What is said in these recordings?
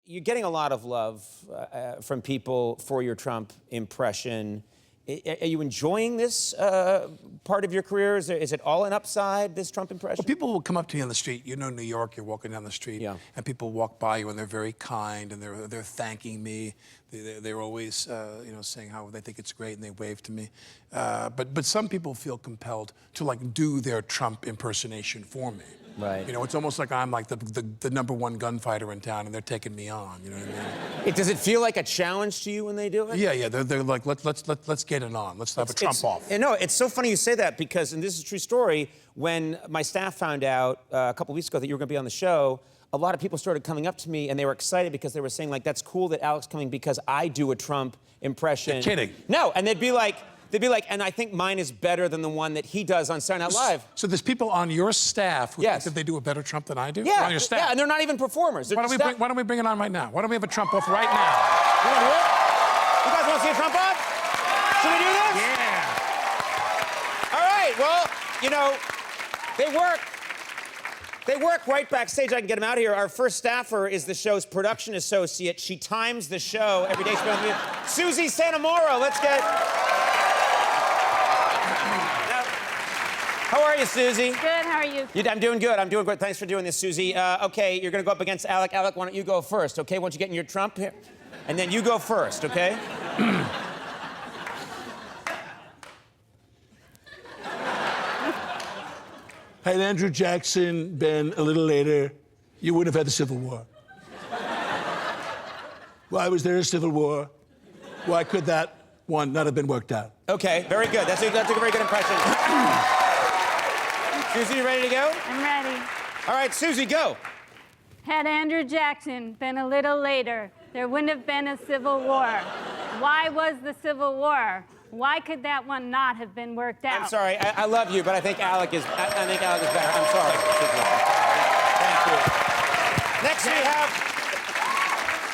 you're getting a lot of love from people for your Trump impression. Are you enjoying this part of your career? Is it all an upside, this Trump impression? Well, people will come up to you on the street. You know New York, you're walking down the street, and people walk by you, and they're very kind, and they're thanking me. They're always, saying how they think it's great, and they wave to me. But some people feel compelled to, like, do their Trump impersonation for me. Right. You know, it's almost like I'm like the #1 gunfighter in town, and they're taking me on. You know what I mean? Does it feel like a challenge to you when they do it? Yeah. They're like, let's get it on. Let's have a Trump off. No, it's so funny you say that because, and this is a true story, when my staff found out a couple weeks ago that you were going to be on the show, a lot of people started coming up to me and they were excited because they were saying, like, that's cool that Alec's coming because I do a Trump impression. You're kidding. No, and they'd be like, and I think mine is better than the one that he does on Saturday Night Live. So there's people on your staff who think that they do a better Trump than I do? Yeah, on your staff? Yeah, and they're not even performers. Why don't we bring it on right now? Why don't we have a Trump off right now? You want to do it? You guys want to see a Trump off? Should we do this? Yeah. All right, well, you know, they work right backstage. I can get them out of here. Our first staffer is the show's production associate. She times the show every day. Susie Santamoro, let's get... How are you, Susie? Good, how are you? I'm doing good. I'm doing great. Thanks for doing this, Susie. Okay, you're going to go up against Alec. Alec, why don't you go first, okay? Why don't you get in your Trump here? And then you go first, okay? Had Andrew Jackson been a little later, you wouldn't have had the Civil War. Why was there a Civil War? Why could that one not have been worked out? Okay, very good. That's a very good impression. Susie, you ready to go? I'm ready. All right, Susie, go. Had Andrew Jackson been a little later, there wouldn't have been a Civil War. Why was the Civil War? Why could that one not have been worked out? I'm sorry. I love you, but I think Alec is. I think Alec is better. I'm sorry. Thank you.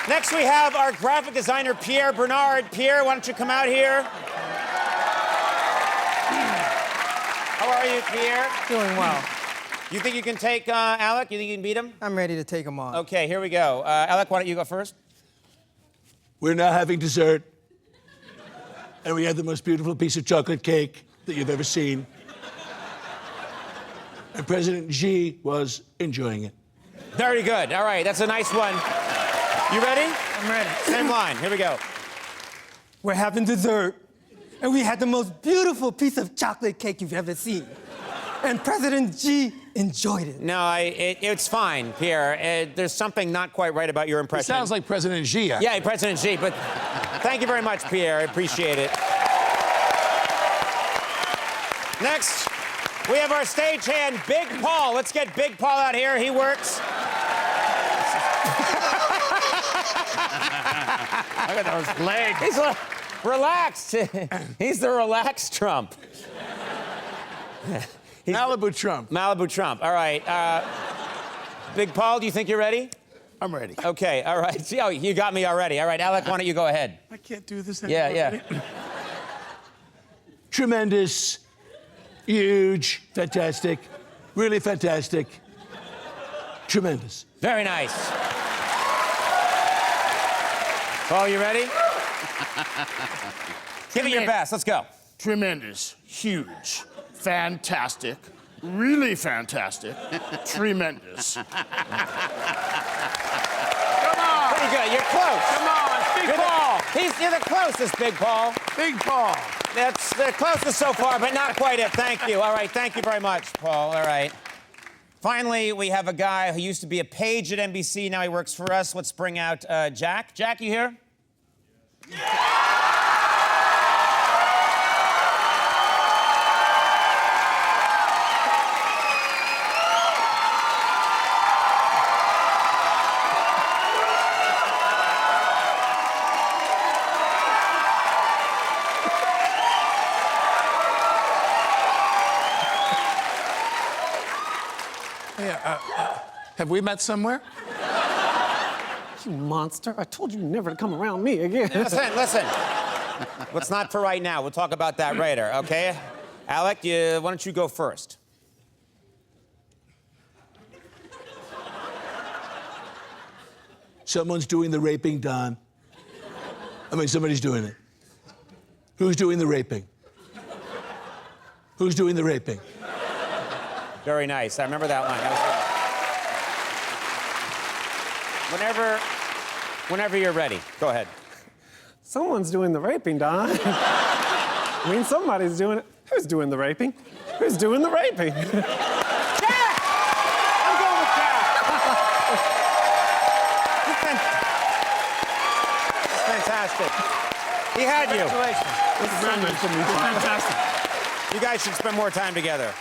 Next we have our graphic designer Pierre Bernard. Pierre, why don't you come out here? How are you, Pierre? Doing well. You think you can take Alec? You think you can beat him? I'm ready to take him on. Okay, here we go. Alec, why don't you go first? We're now having dessert. And we had the most beautiful piece of chocolate cake that you've ever seen. And President Xi was enjoying it. Very good. All right, that's a nice one. You ready? I'm ready. Same line. Here we go. We're having dessert, and we had the most beautiful piece of chocolate cake you've ever seen. And President Xi enjoyed it. No, it's fine, Pierre. There's something not quite right about your impression. It sounds like President Xi, actually. Yeah, President Xi, but thank you very much, Pierre. I appreciate it. Next, we have our stagehand, Big Paul. Let's get Big Paul out here. He works. Look at those legs. He's relaxed. He's the relaxed Trump. Malibu Trump. Malibu Trump. All right. Big Paul, do you think you're ready? I'm ready. Okay, all right. See, oh, you got me already. All right, Alec, why don't you go ahead? I can't do this anymore. Yeah. Tremendous, huge, fantastic, really fantastic, tremendous. Very nice. Paul, you ready? Give it your best. Let's go. Tremendous, huge, fantastic, really fantastic, tremendous. Come on! Pretty good. You're close. Come on, Big Paul! You're the closest, Big Paul. Big Paul! That's the closest so far, but not quite it. Thank you. All right, thank you very much, Paul. All right. Finally, we have a guy who used to be a page at NBC. Now he works for us. Let's bring out Jack. Jack, you here? Have we met somewhere? You monster. I told you never to come around me again. Listen. Let's not for right now. We'll talk about that later, okay? Alec, why don't you go first? Someone's doing the raping, Don. I mean, somebody's doing it. Who's doing the raping? Who's doing the raping? Very nice. I remember that line. That was good. Whenever you're ready, go ahead. Someone's doing the raping, Don. I mean, somebody's doing it. Who's doing the raping? Who's doing the raping? I'm going with Jack. Fantastic. He had you. Congratulations. This is fantastic. You guys should spend more time together.